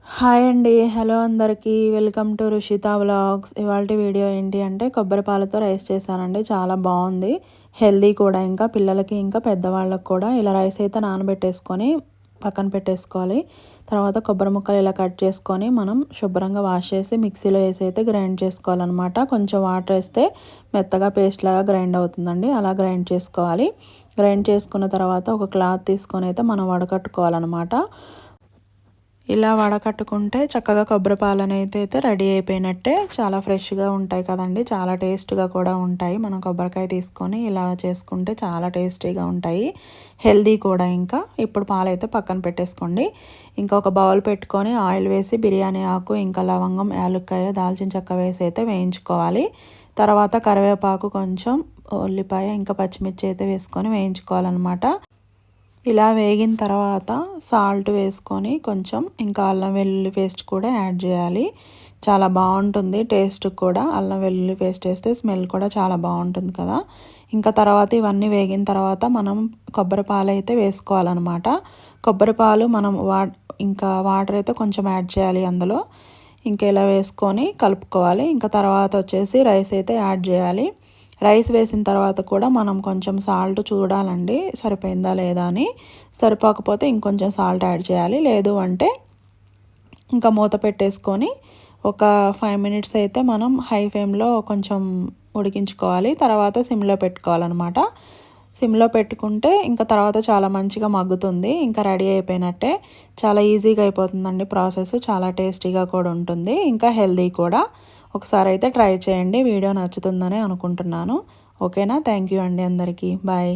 Hi అండి. Hello అందరికీ. Welcome to Rushitha vlogs. ఇవాల్టి వీడియో ఏంటి అంటే కొబ్బరి పాలతో రైస్ చేశానండి. చాలా బాగుంది, హెల్దీ కూడా. ఇంకా పిల్లలకి ఇంకా పెద్దవాళ్ళకి కూడా ఇలా రైస్ అయితే నానబెట్టేసుకొని పక్కన పెట్టేసుకోవాలి. తర్వాత కొబ్బరి ముక్కలు ఇలా కట్ చేసుకొని మనం శుభ్రంగా వాష్ చేసి మిక్సీలో వేసి అయితే గ్రైండ్ చేసుకోవాలన్నమాట. కొంచెం వాటర్ వేస్తే మెత్తగా పేస్ట్ లాగా గ్రైండ్ అవుతుందండి. అలా గ్రైండ్ చేసుకోవాలి. గ్రైండ్ చేసుకున్న తర్వాత ఒక క్లాత్ తీసుకొని అయితే మనం వడకట్టుకోవాలన్నమాట. ఇలా వడకట్టుకుంటే చక్కగా కొబ్బరి పాలు అయితే రెడీ అయిపోయినట్టే. చాలా ఫ్రెష్గా ఉంటాయి కదండి, చాలా టేస్ట్గా కూడా ఉంటాయి. మనం కొబ్బరికాయ తీసుకొని ఇలా చేసుకుంటే చాలా టేస్టీగా ఉంటాయి, హెల్దీ కూడా. ఇంకా ఇప్పుడు పాలు అయితే పక్కన పెట్టేసుకోండి. ఇంకా ఒక బౌల్ పెట్టుకొని ఆయిల్ వేసి బిర్యానీ ఆకు, ఇంకా లవంగం, యాలక్కాయ, దాల్చిన చెక్క వేసి అయితే వేయించుకోవాలి. తర్వాత కరివేపాకు, కొంచెం ఉల్లిపాయ, ఇంకా పచ్చిమిర్చి అయితే వేసుకొని వేయించుకోవాలన్నమాట. ఇలా వేగిన తర్వాత సాల్ట్ వేసుకొని కొంచెం ఇంకా అల్లం వెల్లుల్లి పేస్ట్ కూడా యాడ్ చేయాలి. చాలా బాగుంటుంది టేస్ట్ కూడా. అల్లం వెల్లుల్లి పేస్ట్ వేస్తే స్మెల్ కూడా చాలా బాగుంటుంది కదా. ఇంకా తర్వాత ఇవన్నీ వేగిన తర్వాత మనం కొబ్బరి పాలు అయితే వేసుకోవాలన్నమాట. కొబ్బరి పాలు మనం ఇంకా వాటర్ అయితే కొంచెం యాడ్ చేయాలి అందులో. ఇంకా ఇలా వేసుకొని కలుపుకోవాలి. ఇంకా తర్వాత వచ్చేసి రైస్ అయితే యాడ్ చేయాలి. రైస్ వేసిన తర్వాత కూడా మనం కొంచెం సాల్ట్ చూడాలండి, సరిపోయిందా లేదా అని. సరిపోకపోతే ఇంకొంచెం సాల్ట్ యాడ్ చేయాలి. లేదు అంటే ఇంకా మూత పెట్టేసుకొని ఒక 5 మినిట్స్ అయితే మనం హై ఫ్లేమ్లో కొంచెం ఉడికించుకోవాలి. తర్వాత సిమ్లో పెట్టుకోవాలన్నమాట. సిమ్లో పెట్టుకుంటే ఇంకా తర్వాత చాలా మంచిగా మగ్గుతుంది. ఇంకా రెడీ అయిపోయినట్టే. చాలా ఈజీగా అయిపోతుందండి ప్రాసెస్. చాలా టేస్టీగా కూడా ఉంటుంది, ఇంకా హెల్దీ కూడా. ఒకసారి అయితే ట్రై చేయండి. వీడియో నచ్చుతుందని అనుకుంటున్నాను. ఓకేనా? థ్యాంక్ యూ అండి అందరికీ. బాయ్.